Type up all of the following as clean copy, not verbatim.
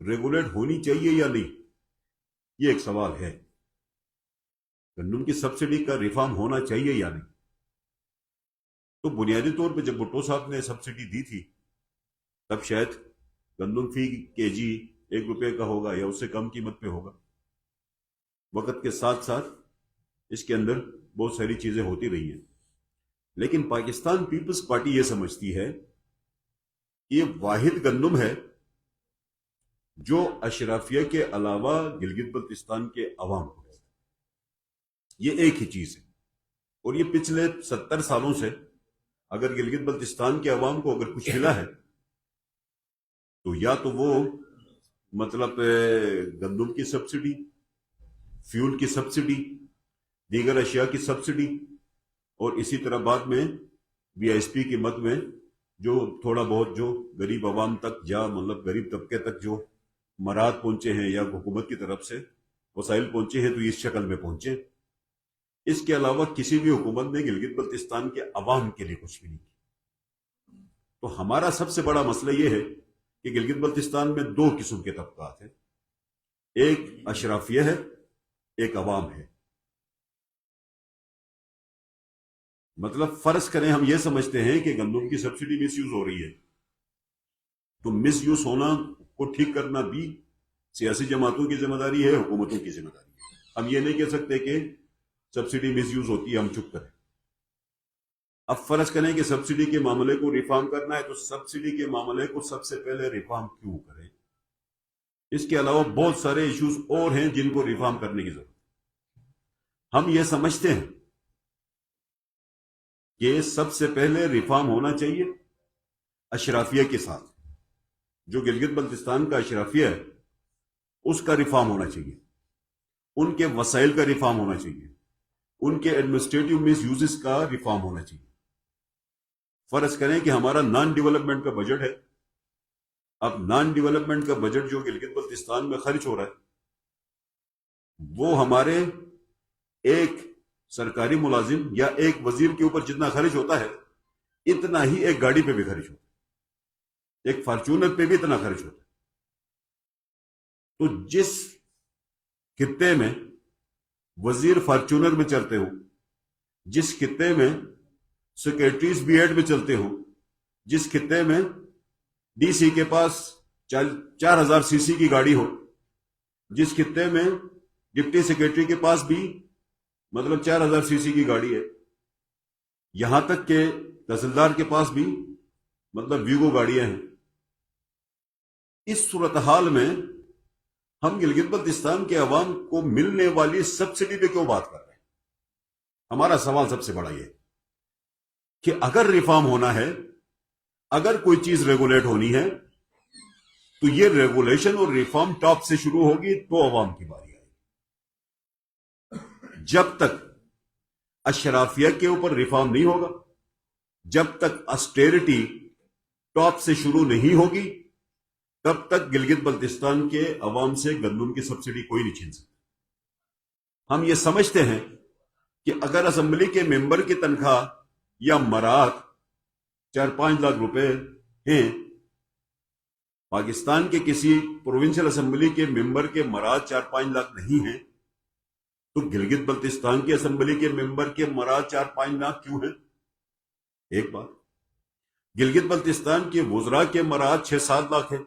Regulate ہونی چاہیے یا نہیں، یہ ایک سوال ہے. گندم کی سبسڈی کا ریفارم ہونا چاہیے یا نہیں. تو بنیادی طور پہ جب بھٹو صاحب نے سبسڈی دی تھی تب شاید گندم فی کے جی 1 روپے کا ہوگا یا اس سے کم قیمت پہ ہوگا. وقت کے ساتھ ساتھ اس کے اندر بہت ساری چیزیں ہوتی رہی ہیں، لیکن پاکستان پیپلز پارٹی یہ سمجھتی ہے کہ یہ واحد گندم ہے جو اشرافیہ کے علاوہ گلگت بلتستان کے عوام کو ہے. یہ ایک ہی چیز ہے، اور یہ پچھلے 70 سالوں سے اگر گلگت بلتستان کے عوام کو اگر کچھ ملا ہے تو یا تو وہ مطلب گندم کی سبسڈی، فیول کی سبسڈی، دیگر اشیاء کی سبسڈی، اور اسی طرح بعد میں بی ایس پی کی مد میں جو تھوڑا بہت جو غریب عوام تک یا مطلب غریب طبقے تک جو مراد پہنچے ہیں یا حکومت کی طرف سے وسائل پہنچے ہیں تو اس شکل میں پہنچے. اس کے علاوہ کسی بھی حکومت نے گلگت بلتستان کے عوام کے لیے کچھ بھی نہیں کیا. تو ہمارا سب سے بڑا مسئلہ یہ ہے کہ گلگت بلتستان میں 2 قسم کے طبقات ہیں، ایک اشرافیہ ہے، ایک عوام ہے. مطلب فرض کریں ہم یہ سمجھتے ہیں کہ گندم کی سبسڈی مس یوز ہو رہی ہے، تو مس یوز ہونا کو ٹھیک کرنا بھی سیاسی جماعتوں کی ذمہ داری ہے، حکومتوں کی ذمہ داری ہے. ہم یہ نہیں کہہ سکتے کہ سبسڈی مس یوز ہوتی ہے ہم چپ کریں. اب فرض کریں کہ سبسڈی کے معاملے کو ریفارم کرنا ہے تو سبسڈی کے معاملے کو سب سے پہلے ریفارم کیوں کریں؟ اس کے علاوہ بہت سارے ایشوز اور ہیں جن کو ریفارم کرنے کی ضرورت ہے. ہم یہ سمجھتے ہیں کہ سب سے پہلے ریفارم ہونا چاہیے اشرافیہ کے ساتھ. جو گلگت بلتستان کا اشرافیہ ہے اس کا ریفارم ہونا چاہیے، ان کے وسائل کا ریفارم ہونا چاہیے، ان کے ایڈمنسٹریٹو مس یوزز کا ریفارم ہونا چاہیے. فرض کریں کہ ہمارا نان ڈیولپمنٹ کا بجٹ ہے. اب نان ڈیولپمنٹ کا بجٹ جو گلگت بلتستان میں خرچ ہو رہا ہے وہ ہمارے ایک سرکاری ملازم یا ایک وزیر کے اوپر جتنا خرچ ہوتا ہے اتنا ہی ایک گاڑی پہ بھی خرچ ہوتا ہے، ایک فارچونر پہ بھی اتنا خرچ ہوتا ہے. تو جس خطے میں وزیر فارچونر میں چلتے ہوں، جس خطے میں سیکرٹریز بی ایڈ میں چلتے ہوں، جس خطے میں ڈی سی کے پاس 4000 سی سی کی گاڑی ہو، جس خطے میں ڈپٹی سیکرٹری کے پاس بھی مطلب 4000 سی سی کی گاڑی ہے، یہاں تک کہ تحصیلدار کے پاس بھی مطلب ویگو گاڑیاں ہیں. اس صورتحال میں ہم گلگت بلتستان کے عوام کو ملنے والی سبسڈی پہ کیوں بات کر رہے ہیں؟ ہمارا سوال سب سے بڑا یہ کہ اگر ریفارم ہونا ہے، اگر کوئی چیز ریگولیٹ ہونی ہے تو یہ ریگولیشن اور ریفارم ٹاپ سے شروع ہوگی تو عوام کی باری آئے گی. جب تک اشرافیہ کے اوپر ریفارم نہیں ہوگا، جب تک اسٹیرٹی ٹاپ سے شروع نہیں ہوگی، تب تک گلگت بلتستان کے عوام سے گندم کی سبسڈی کوئی نہیں چھین سکتا. ہم یہ سمجھتے ہیں کہ اگر اسمبلی کے ممبر کی تنخواہ یا مراد 4-5 لاکھ روپے ہیں، پاکستان کے کسی پروونشل اسمبلی کے ممبر کے مراد 4-5 لاکھ نہیں ہیں، تو گلگت بلتستان کی اسمبلی کے ممبر کے مراد 4-5 لاکھ کیوں ہیں؟ ایک بات. گلگت بلتستان کے وزراء کے مراد 6-7 لاکھ ہیں،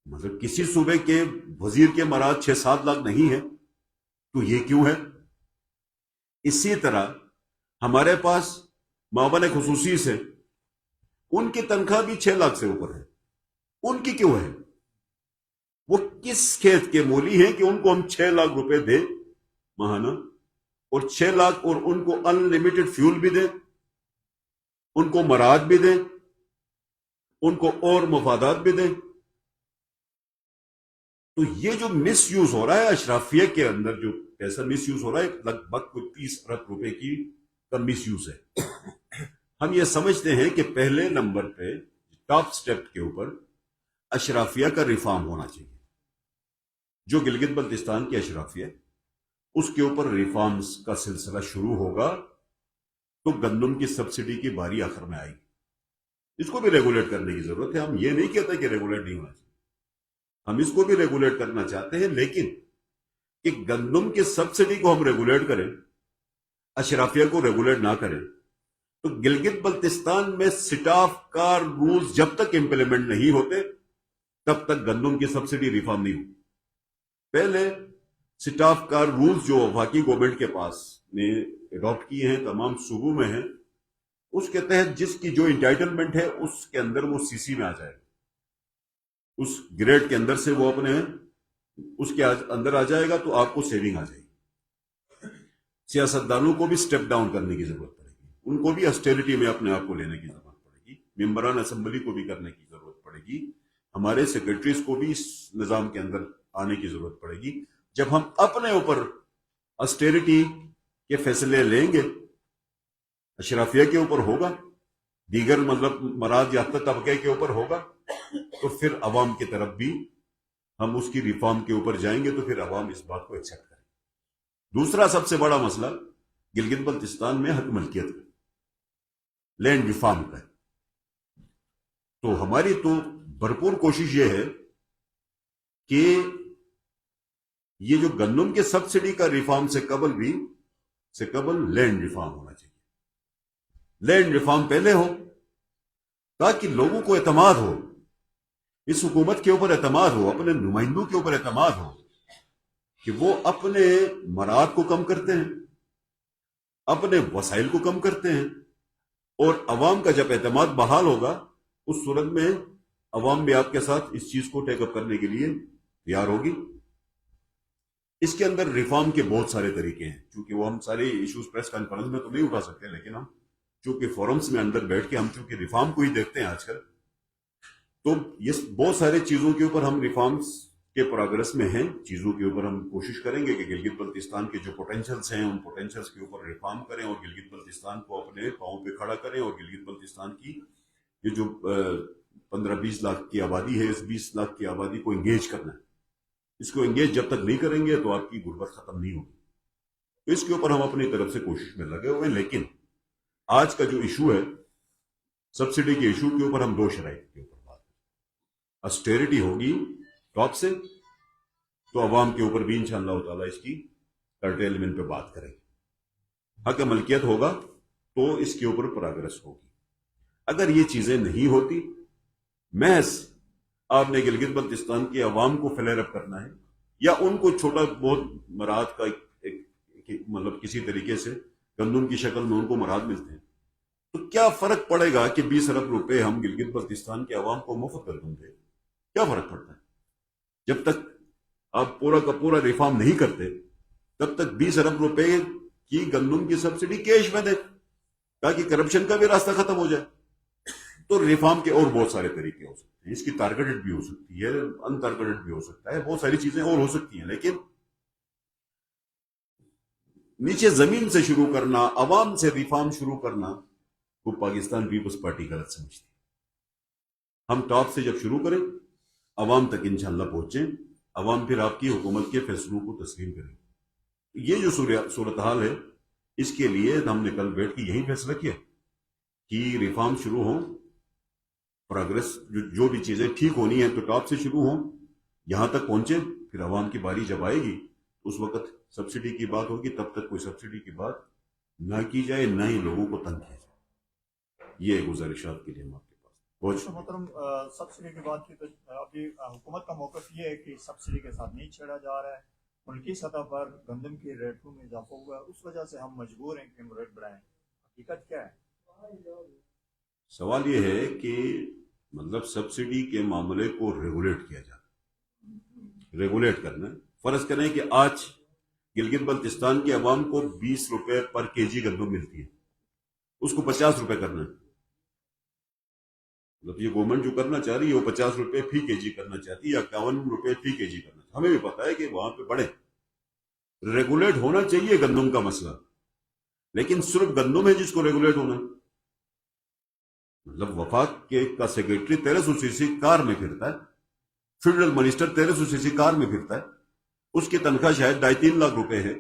مطلب کسی صوبے کے وزیر کے مراد 6-7 لاکھ نہیں ہے، تو یہ کیوں ہے؟ اسی طرح ہمارے پاس معاون خصوصی سے ان کی تنخواہ بھی 6 لاکھ سے اوپر ہے، ان کی کیوں ہے؟ وہ کس کھیت کے مولی ہیں کہ ان کو ہم 6 لاکھ روپے دیں ماہانہ، اور 6 لاکھ اور ان کو ان لمیٹڈ فیول بھی دیں، ان کو مراد بھی دیں، ان کو اور مفادات بھی دیں. تو یہ جو مس یوز ہو رہا ہے اشرافیہ کے اندر، جو پیسہ مس یوز ہو رہا ہے لگ بھگ کوئی 30 ارب روپے کی کا مس یوز ہے. ہم یہ سمجھتے ہیں کہ پہلے نمبر پہ ٹاپ سٹیپ کے اوپر اشرافیہ کا ریفارم ہونا چاہیے. جو گلگت بلتستان کی اشرافیہ اس کے اوپر ریفارمز کا سلسلہ شروع ہوگا تو گندم کی سبسڈی کی باری آخر میں آئے گی. اس کو بھی ریگولیٹ کرنے کی ضرورت ہے. ہم یہ نہیں کہتے کہ ریگولیٹ نہیں ہونا چاہیے، ہم اس کو بھی ریگولیٹ کرنا چاہتے ہیں، لیکن کہ گندم کی سبسڈی کو ہم ریگولیٹ کریں، اشرافیہ کو ریگولیٹ نہ کریں، تو گلگت بلتستان میں سٹاف کار رولز جب تک امپلیمنٹ نہیں ہوتے تب تک گندم کی سبسڈی ریفارم نہیں ہوتی۔ پہلے سٹاف کار رولز جو وفاقی گورنمنٹ کے پاس نے اڈاپٹ کیے ہیں، تمام صوبوں میں ہیں، اس کے تحت جس کی جو انٹائٹلمنٹ ہے اس کے اندر وہ سی سی میں آ جائے گا، اس گریڈ کے اندر سے وہ اپنے اس کے اندر آ جائے گا، تو آپ کو سیونگ آ جائے گی۔ سیاستدانوں کو بھی سٹیپ ڈاؤن کرنے کی ضرورت پڑے گی، ان کو بھی اسٹیرٹی میں اپنے آپ کو لینے کی ضرورت پڑے گی، ممبران اسمبلی کو بھی کرنے کی ضرورت پڑے گی، ہمارے سیکرٹریز کو بھی اس نظام کے اندر آنے کی ضرورت پڑے گی۔ جب ہم اپنے اوپر اسٹیرٹی کے فیصلے لیں گے، اشرافیہ کے اوپر ہوگا، دیگر مطلب مراد یافتہ طبقے کے اوپر ہوگا، تو پھر عوام کی طرف بھی ہم اس کی ریفارم کے اوپر جائیں گے، تو پھر عوام اس بات کو ایکسیپٹ کریں گے۔ دوسرا سب سے بڑا مسئلہ گلگت بلتستان میں حق ملکیت کا، لینڈ ریفارم کا ہے۔ تو ہماری تو بھرپور کوشش یہ ہے کہ یہ جو گندم کے سبسڈی کا ریفارم سے قبل لینڈ ریفارم ہونا چاہیے۔ لینڈ ریفارم پہلے ہو تاکہ لوگوں کو اعتماد ہو، اس حکومت کے اوپر اعتماد ہو، اپنے نمائندوں کے اوپر اعتماد ہو کہ وہ اپنے مراد کو کم کرتے ہیں، اپنے وسائل کو کم کرتے ہیں، اور عوام کا جب اعتماد بحال ہوگا اس صورت میں عوام بھی آپ کے ساتھ اس چیز کو ٹیک اپ کرنے کے لیے تیار ہوگی۔ اس کے اندر ریفارم کے بہت سارے طریقے ہیں، چونکہ وہ ہم سارے ایشوز پریس کانفرنس میں تو نہیں اٹھا سکتے، لیکن ہم چونکہ فورمز میں اندر بیٹھ کے ہم چونکہ ریفارم کو ہی دیکھتے ہیں آج کل، تو یہ بہت سارے چیزوں کے اوپر ہم ریفارمز کے پروگرس میں ہیں، چیزوں کے اوپر ہم کوشش کریں گے کہ گلگت بلتستان کے جو پوٹینشلز ہیں ان پوٹینشلز کے اوپر ریفارم کریں، اور گلگت بلتستان کو اپنے پاؤں پہ کھڑا کریں، اور گلگت بلتستان کی یہ جو 15-20 لاکھ کی آبادی ہے، اس 20 لاکھ کی آبادی کو انگیج کرنا ہے۔ اس کو انگیج جب تک نہیں کریں گے تو آپ کی غربت ختم نہیں ہوگی۔ تو اس کے اوپر ہم اپنی طرف سے کوشش میں لگے ہوئے ہیں، لیکن آج کا جو ایشو ہے سبسڈی کے ایشو کے اوپر ہم دو شرائط کے اوپر بات کریں۔ اسٹیرٹی ہوگی ٹاپ سے تو عوام کے اوپر بھی انشاءاللہ تعالیٰ اس کی کرٹیلمنٹ پہ بات کریں گے، حق ملکیت ہوگا تو اس کے اوپر پروگرس ہوگی۔ اگر یہ چیزیں نہیں ہوتی، محض آپ نے گلگت بلتستان کے عوام کو فلیئر اپ کرنا ہے، یا ان کو چھوٹا بہت مراد کا مطلب کسی طریقے سے گندم کی شکل میں ان کو مراد ملتے ہیں، تو کیا فرق پڑے گا کہ 20 ارب روپے ہم گلگت بلتستان کے عوام کو مفت گندم دیں؟ کیا فرق پڑتا ہے؟ جب تک آپ پورا کا پورا ریفارم نہیں کرتے تب تک 20 ارب روپے کی گندم کی سبسڈی کیش میں دیں تاکہ کرپشن کا بھی راستہ ختم ہو جائے۔ تو ریفارم کے اور بہت سارے طریقے ہو سکتے ہیں، اس کی ٹارگیٹڈ بھی ہو سکتی ہے، ان ٹارگیٹڈ بھی ہو سکتا ہے، بہت ساری چیزیں اور ہو سکتی ہیں، لیکن نیچے زمین سے شروع کرنا، عوام سے ریفارم شروع کرنا، وہ پاکستان پیپلز پارٹی غلط سمجھتی ہے۔ ہم ٹاپ سے جب شروع کریں، عوام تک انشاءاللہ پہنچیں، عوام پھر آپ کی حکومت کے فیصلوں کو تسلیم کریں۔ یہ جو صورتحال ہے، اس کے لیے ہم نے کل بیٹھ کے یہی فیصلہ کیا کہ ریفارم شروع ہوں، پروگرس جو بھی چیزیں ٹھیک ہونی ہیں تو ٹاپ سے شروع ہوں، یہاں تک پہنچے، پھر عوام کی باری جب آئے گی اس وقت سبسڈی کی بات ہوگی، تب تک کوئی سبسڈی کی بات نہ کی جائے، نہ ہی لوگوں کو تنگ کیا جائے۔ یہ گزارشات کے لیے ہم آپ کے پاس تو محترم سبسڈی کی بات کی تو ابھی حکومت کا موقف یہ ہے کہ سبسڈی کے ساتھ نہیں چھیڑا جا رہا ہے، ملکی سطح پر گندم کی ریٹوں میں اضافہ ہوا ہے، اس وجہ سے ہم مجبور ہیں کہ ہم ریٹ بڑھائیں۔ حقیقت کیا ہے؟ سوال یہ ہے کہ مطلب سبسڈی کے معاملے کو ریگولیٹ کیا جاتا، ریگولیٹ کرنا، فرض کریں کہ آج گلگت بلتستان کے عوام کو 20 روپے پر کے جی گندم ملتی ہے، اس کو 50 روپے کرنا ہے۔ مطلب یہ گورنمنٹ جو کرنا چاہ رہی ہے وہ 50 روپے فی کے جی کرنا چاہتی ہے، یا 51 روپے فی کے جی کرنا چاہتی ہے۔ ہمیں بھی پتا ہے کہ وہاں پہ بڑھے، ریگولیٹ ہونا چاہیے گندم کا مسئلہ، لیکن صرف گندم ہے جس کو ریگولیٹ ہونا ہے۔ مطلب وفاق کا سیکرٹری 1300 سی سی کار میں پھرتا ہے، فیڈرل منسٹر 1300 سی سی کار میں پھرتا ہے، اس کی تنخواہ شاید 2.5-3 لاکھ روپے ہے۔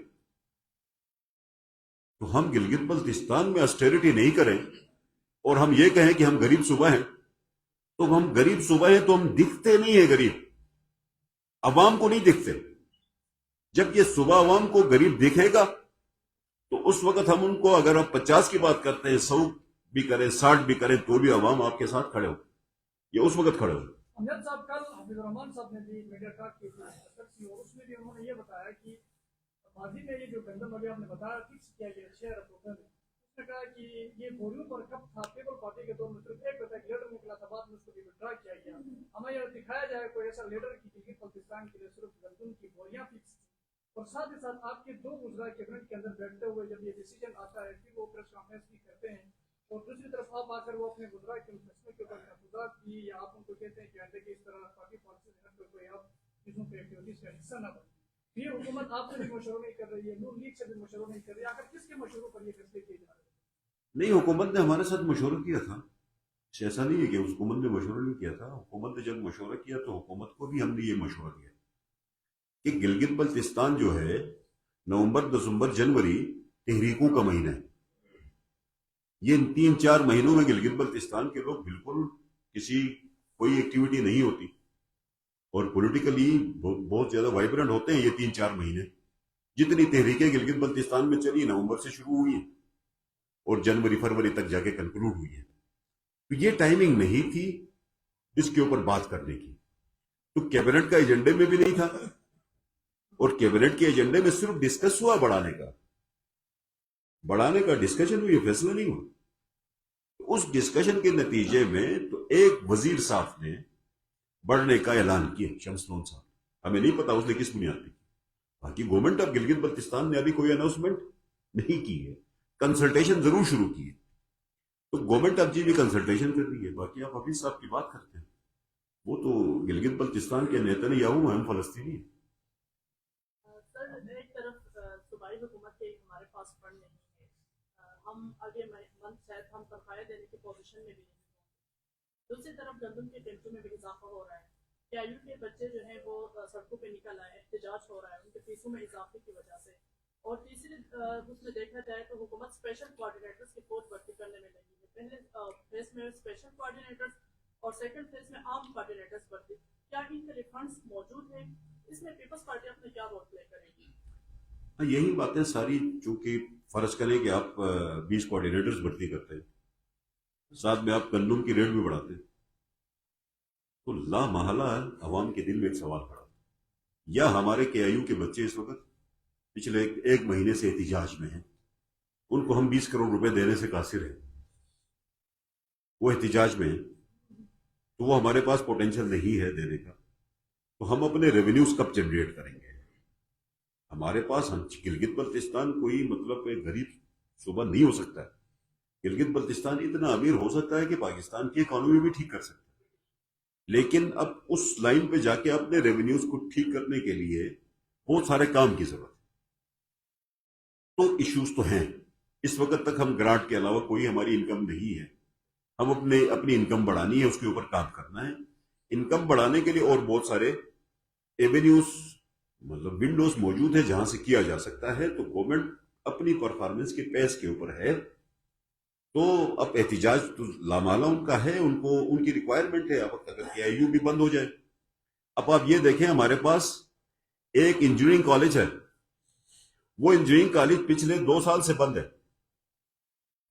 تو ہم گلگت بلتستان میں اسٹیرٹی نہیں کریں اور ہم یہ کہیں کہ ہم غریب صوبہ ہیں، تو ہم غریب صوبہ ہیں تو ہم دکھتے نہیں ہیں غریب، عوام کو نہیں دکھتے. جب یہ صبح عوام کو غریب دیکھے گا تو اس وقت ہم ان کو, اگر آپ 50 کی بات کرتے ہیں, 100 بھی کریں, 60 بھی کریں, تو بھی عوام آپ کے ساتھ کھڑے ہو, یہ اس وقت کھڑے ہو. امجد صاحب, کل حفیظ الرحمان صاحب نے بھی میڈیا ٹاک کی تھی اور اس میں بھی انہوں نے یہ بتایا کہ ماضی میں یہ جو گندم ابھی آپ نے بتایا فکس کیا گیا 6 ارب روپے میں, اس نے کہا کہ یہ بوریوں پر کب تھا, پیپل پارٹی کے دور میں صرف ایک بتا لیڈر نکلا تھا, بعد میں اس کو بھی وڈرا کیا گیا. ہمیں یہ دکھایا جائے کوئی ایسا لیڈر کی گلگت بلتستان کے لیے صرف گندم کی بوریاں فکس تھی, اور ساتھ ہی ساتھ آپ کے 2 وزراء کیبنٹ کے اندر بیٹھتے ہوئے جب یہ ڈیسیجن آتا ہے پھر وہ پریس کانفرنس بھی کرتے ہیں, اور دوسری طرف آپ آ کر وہ اپنے وزراء کے فیصلے کے اوپر تحفظات کی, یا آپ ان کو کہتے ہیں کہ آئندہ کی اس طرح پارٹی پالیسی میں کوئی آپ چیزوں پہ ایکٹیویٹیز کا حصہ نہ بنے. یہ حکومت آپ سے بھی مشورہ نہیں کر رہی ہے, نون لیگ سے بھی مشورہ نہیں کر رہی ہے, آخر کس کے مشوروں پر یہ فیصلے کیے جا رہے ہیں؟ نہیں, حکومت نے ہمارے ساتھ مشورہ کیا تھا, ایسا نہیں ہے کہ حکومت نے مشورہ نہیں کیا تھا. حکومت نے جب مشورہ کیا تو حکومت کو بھی ہم نے یہ مشورہ دیا کہ گلگت بلتستان جو ہے نومبر, دسمبر, جنوری تحریکوں کا مہینہ ہے. یہ 3-4 مہینوں میں گلگت بلتستان کے لوگ بالکل کسی کوئی ایکٹیویٹی نہیں ہوتی, اور پولیٹیکلی بہت زیادہ وائبرنٹ ہوتے ہیں یہ 3-4 مہینے. جتنی تحریکیں گلگت بلتستان میں چلی نومبر سے شروع ہوئی ہیں اور جنوری فروری تک جا کے کنکلوڈ ہوئی ہے. تو یہ ٹائمنگ نہیں تھی اس کے اوپر بات کرنے کی, تو کیبنٹ کا ایجنڈے میں بھی نہیں تھا, اور کیبنٹ کے ایجنڈے میں صرف ڈسکس ہوا بڑھانے کا ڈسکشن ہوئی, فیصلہ نہیں ہوا. اس ڈسکشن کے نتیجے میں تو ایک وزیر صاحب نے بڑھنے کا اعلان کیا, شمس لون صاحب, ہمیں نہیں پتا اس نے کس بنیاد پہ. باقی گورنمنٹ آف گلگت بلتستان نے ابھی کوئی اناؤنسمنٹ نہیں کی ہے, کنسلٹیشن ضرور شروع کی ہے, تو گورنمنٹ آف جی بھی کنسلٹیشن کر رہی ہے. باقی آپ حفیظ صاحب کی بات کرتے ہیں, وہ تو گلگت بلتستان کے نیتن یاہو ہم فلسطینی ہیں. سر, ایک طرف صوبائی حکومت کے ہمارے پاس فنڈ نہیں ہے, ہم آگے منتھ شاید ہم تنخواہیں دینے کی پوزیشن میں بھی نہیں ہیں. دوسری طرف گندم کے قیمتوں میں بھی اضافہ ہو رہا ہے, کے آئی یو کے بچے جو ہیں وہ سڑکوں پہ نکل آئے, احتجاج ہو رہا ہے ان کے فیسوں میں اضافے کی وجہ سے. اور تیسری اس میں دیکھا جائے تو حکومت اسپیشل کوآرڈینیٹرز کی پوسٹ بھرتی کرنے میں لگی ہے. پہلے فیز میں اسپیشل کوآرڈینیٹرز اور سیکنڈ فیز میں عام کوآرڈینیٹرز بھرتی, کیا ان کے لیے فنڈز موجود ہیں؟ اس میں پیپلز پارٹی اپنے کیا رول پلے کرے گی؟ یہی باتیں ساری, چونکہ فرض کریں کہ آپ 20 کوآرڈینیٹرز بھرتی کرتے ہیں, ساتھ میں آپ گندم کی ریٹ بھی بڑھاتے ہیں, تو لا محالہ عوام کے دل میں ایک سوال کھڑا, یا ہمارے کے آئی یو کے بچے اس وقت پچھلے 1 مہینے سے احتجاج میں ہیں, ان کو ہم 20 کروڑ روپے دینے سے قاصر ہیں, وہ احتجاج میں ہیں, تو وہ ہمارے پاس پوٹینشیل نہیں ہے دینے کا, تو ہم اپنے ریونیوز کب جنریٹ کریں گے؟ ہمارے پاس گلگت بلتستان کوئی مطلب ایک غریب صوبہ نہیں ہو سکتا ہے. گلگت بلتستان اتنا امیر ہو سکتا ہے کہ پاکستان کی اکانومی بھی ٹھیک کر سکتا ہے, لیکن اب اس لائن پہ جا کے اپنے ریونیوز کو ٹھیک کرنے کے لیے بہت سارے کام کی ضرورت ہے. تو ایشوز تو ہیں, اس وقت تک ہم گرانٹ کے علاوہ کوئی ہماری انکم نہیں ہے, ہم اپنی انکم بڑھانی ہے, اس کے اوپر کام کرنا ہے. انکم بڑھانے کے لیے اور بہت سارے ایونیوز مطلب ونڈوز موجود ہیں جہاں سے کیا جا سکتا ہے. تو گورنمنٹ اپنی پرفارمنس کے پیس کے اوپر ہے, تو اب احتجاج تو لامالہ ان کا ہے, ان کو ان کی ریکوائرمنٹ ہے. اب اگر کے آئی یو بھی بند ہو جائے, اب آپ یہ دیکھیں ہمارے پاس ایک انجینئرنگ کالج ہے, وہ انجینئرنگ کالج پچھلے 2 سال سے بند ہے.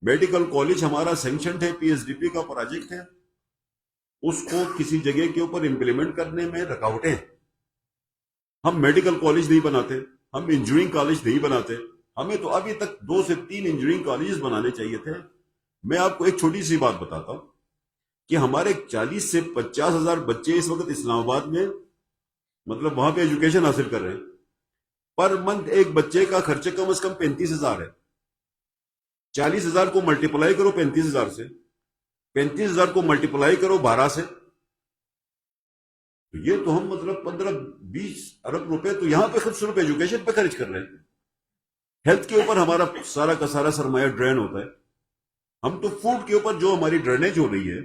میڈیکل کالج ہمارا سینکشنڈ ہے, پی ایس ڈی پی کا پروجیکٹ ہے, اس کو کسی جگہ کے اوپر امپلیمنٹ کرنے میں رکاوٹیں ہیں. ہم میڈیکل کالج نہیں بناتے, ہم انجینئرنگ کالج نہیں بناتے, ہمیں تو ابھی تک 2 سے 3 انجینئرنگ کالجز بنانے چاہیے تھے. میں آپ کو ایک چھوٹی سی بات بتاتا ہوں کہ ہمارے 40 سے 50 ہزار بچے اس وقت اسلام آباد میں مطلب وہاں پہ ایجوکیشن حاصل کر رہے ہیں. پر منتھ ایک بچے کا خرچہ کم از کم 35,000 ہے. 40,000 کو ملٹیپلائی کرو 35,000 سے, 35,000 کو ملٹیپلائی کرو 12 سے, تو یہ تو ہم مطلب 15-20 ارب روپے تو یہاں پہ صرف ایجوکیشن پہ خرچ کر رہے ہیں. ہیلتھ کے اوپر ہمارا سارا کا سارا سرمایہ ڈرین ہوتا ہے. ہم تو فوڈ کے اوپر جو ہماری ڈرینیج ہو رہی ہے,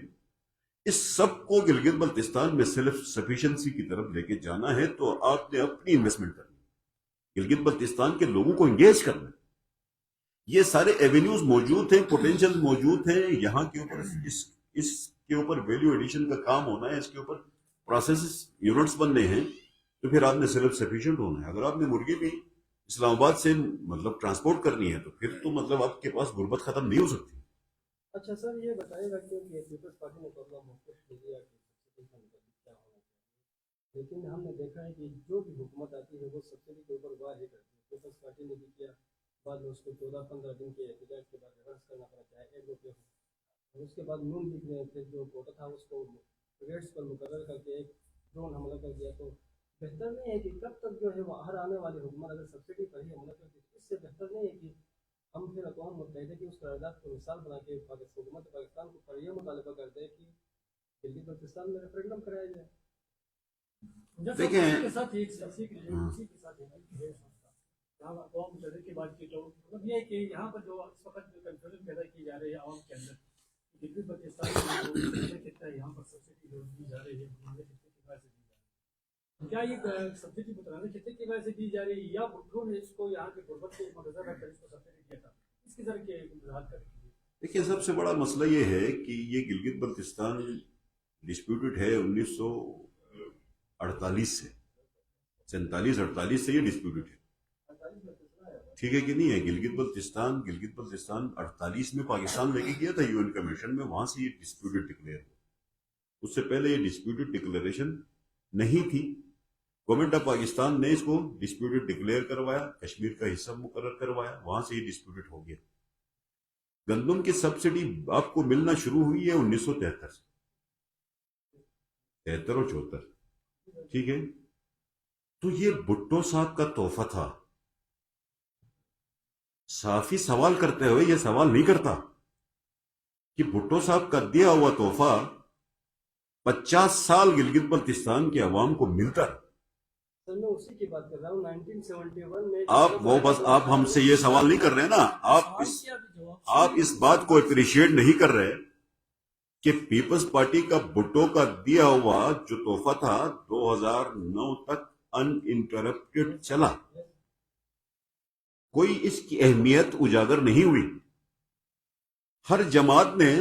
اس سب کو گلگت بلتستان میں سیلف سفیشنسی کی طرف لے کے جانا ہے, تو آپ نے اپنی انویسٹمنٹ کرنی, گلگت بلتستان کے لوگوں کو انگیج کرنا ہے. یہ سارے ایونیوز موجود ہیں, پوٹینشیل موجود ہیں, یہاں کے اوپر اس کے اوپر ویلیو ایڈیشن کا کام ہونا ہے, اس کے اوپر پروسیس یونٹس بننے ہیں, تو پھر آپ نے سیلف سفیشینٹ ہونا ہے. اگر آپ نے مرغی بھی اسلام آباد سے مطلب ٹرانسپورٹ کرنی ہے تو پھر تو مطلب آپ کے پاس غربت ختم نہیں ہو سکتی. اچھا سر یہ بتائیے گا کہ پیپلز پارٹی نے تو اپنا موقف لیا کہ سبسڈی کا مطلب کیا ہونا چاہیے، لیکن ہم نے دیکھا ہے کہ جو بھی حکومت آتی ہے وہ سبسڈی کے اوپر وار ہی کرتی ہے. پیپلز پارٹی نے بھی کیا، بعد میں اس کو 14-15 دن کے احتجاج کے بعد ریورس کرنا پڑا، چاہے 1 روپے ہو. اور اس کے بعد نون لیگ نے پھر جو کوٹا تھا اس کو ریٹس پر مقرر کر کے ایک ڈرون حملہ کر دیا. تو بہتر نہیں ہے کہ کب تک جو ہے وہ ہر آنے والی حکومت اگر سبسڈی پر ہی حملہ کرتی ہے، اس سے بہتر نہیں ہے کہ ہم پھر اقوام متحدہ کی اس قرارداد کو مثال بنا کے حکومت پاکستان کو پر یہ مطالبہ کرتے ہیں کہ گلگت بلتستان میں ریفرینڈم کرایا جائے. اسی کے ساتھ جہاں اقوام متحدہ کی بات کی تو مطلب یہ ہے کہ یہاں پر جو اس وقت جو کنفیوژن پیدا کی جا رہی ہے عوام کے اندر، گلگت بلتستان میں کتنا یہاں پر سبسڈی دی جا رہی ہے، متنازع خطے کی وجہ سے دی جا رہی ہے، کیا یہ سبسڈی متنازع خطے کی وجہ سے دی جا رہی ہے یا بھٹو نے اس کو یہاں کے غربت کے مدنظر رکھ کر اس کو سبسڈی دیا تھا؟ اس کی ذرا کے وضاحت کریں. دیکھیے سب سے بڑا مسئلہ یہ ہے کہ یہ گلگت بلتستان ڈسپیوٹڈ ہے 1948 سے، 47-48 سے یہ ڈسپیوٹڈ ہے. ٹھیک ہے کہ نہیں ہے؟ گلگت بلتستان 48 میں پاکستان لے کے گیا تھا UN کمیشن میں، وہاں سے یہ ڈسپیوٹڈ ڈکلیئر ہوا. اس سے پہلے یہ ڈسپیوٹڈ ڈکلیریشن نہیں تھی. گورنمنٹ آف پاکستان نے اس کو ڈسپیوٹڈ ڈکلیئر کروایا، کشمیر کا حصہ مقرر کروایا، وہاں سے یہ ڈسپیوٹڈ ہو گیا. گندم کی سبسڈی آپ کو ملنا شروع ہوئی ہے 1973 سے، 73 اور 74. ٹھیک ہے، تو یہ بھٹو صاحب کا تحفہ تھا. صافی سوال کرتے ہوئے یہ سوال نہیں کرتا کہ بھٹو صاحب کا دیا ہوا تحفہ 50 سال گلگت بلتستان کے عوام کو ملتا ہے. سر میں اسی کی بات کر رہا ہوں. 1971 میں آپ ہم سے یہ سوال نہیں کر رہے نا، آپ اس بات کو اپریشیٹ نہیں کر رہے کہ پیپلز پارٹی کا بھٹو کا دیا ہوا جو تحفہ تھا 2009 تک ان انٹرپٹڈ چلا، کوئی اس کی اہمیت اجاگر نہیں ہوئی. ہر جماعت نے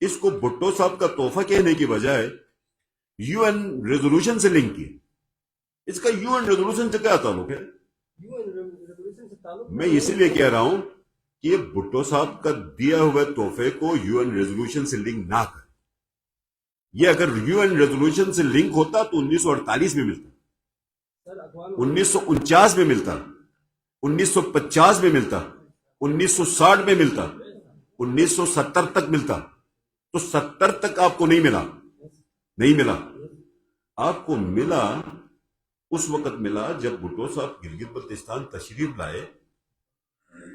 اس کو بھٹو صاحب کا تحفہ کہنے کی بجائے UN ریزولوشن سے لنک کیا. اس کا UN ریزولوشن سے کیا تعلق ہے؟ میں اسی لیے کہہ رہا ہوں کہ یہ بھٹو صاحب کا دیا ہوئے تحفے کو UN ریزولوشن سے لنک نہ کر. یہ اگر UN ریزولوشن سے لنک ہوتا تو 1948 میں ملتا، 1949 میں ملتا، 1950 میں ملتا، 1960 میں ملتا، 1970 تک ملتا. تو 70 تک آپ کو نہیں ملا. آپ کو ملا اس وقت ملا جب بھٹو صاحب گلگت بلتستان تشریف لائے.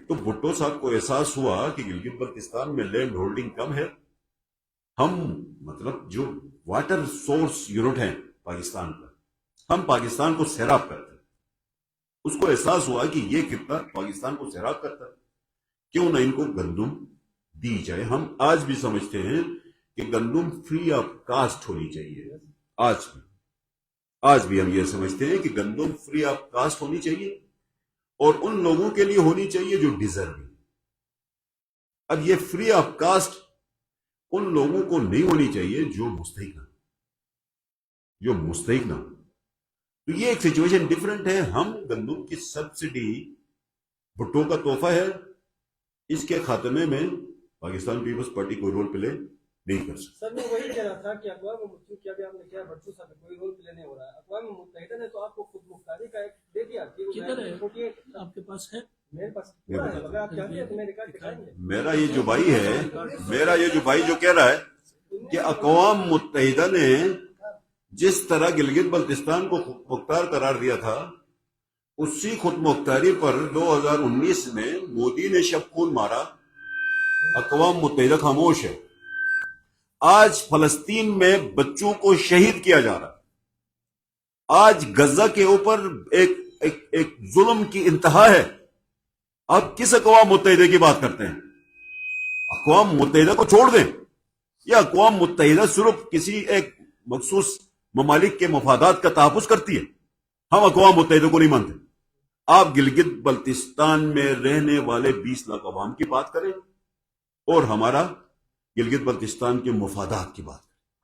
تو بھٹو صاحب کو احساس ہوا کہ گلگت بلتستان میں لینڈ ہولڈنگ کم ہے، ہم مطلب جو واٹر سورس یونٹ ہیں پاکستان کا، ہم پاکستان کو سیراب کرتے ہیں. اس کو احساس ہوا کہ یہ خطہ پاکستان کو سیراب کرتا ہے، کیوں نہ ان کو گندم دی جائے. ہم آج بھی سمجھتے ہیں کہ گندم فری آف کاسٹ ہونی چاہیے. آج بھی ہم یہ سمجھتے ہیں کہ گندم فری آف کاسٹ ہونی چاہیے اور ان لوگوں کے لیے ہونی چاہیے جو ڈیزرو. اب یہ فری آف کاسٹ ان لوگوں کو نہیں ہونی چاہیے جو مستحق نہ. تو یہ ایک سچویشن ڈیفرنٹ ہے. ہم گندم کی سبسڈی بھٹو کا تحفہ ہے، اس کے خاتمے میں پاکستان پیپلز پارٹی کوئی رول پلے نہیں کر سکتا. سر میں وہی کہہ رہا تھا کہ اقوام متحدہ کیا بھی آپ نے کیا بھٹو صاحب کوئی رول پلے نہیں ہو رہا ہے. اقوام متحدہ نے تو آپ کو خود مختاری کا ایک دے دیا. آپ کے پاس ہے؟ میرے پاس پورا ہے، اگر آپ چاہتے ہیں تو میں ریکارڈ دکھائیں گے. میرا یہ جو بھائی جو کہہ رہا ہے کہ اقوام متحدہ نے جس طرح گلگت بلتستان کو خود مختار قرار دیا تھا، اسی خود مختاری پر 2019 میں مودی نے شب خون مارا. اقوام متحدہ خاموش ہے. آج فلسطین میں بچوں کو شہید کیا جا رہا ہے. آج غزہ کے اوپر ایک ظلم کی انتہا ہے. آپ کس اقوام متحدہ کی بات کرتے ہیں؟ اقوام متحدہ کو چھوڑ دیں. یا اقوام متحدہ صرف کسی ایک مخصوص ممالک کے مفادات کا تحفظ کرتی ہے؟ ہم اقوام متحدہ کو نہیں مانتے. آپ گلگت بلتستان میں رہنے والے 20 لاکھ عوام کی بات کریں اور ہمارا گلگت بلتستان کے مفادات کی بات کریں.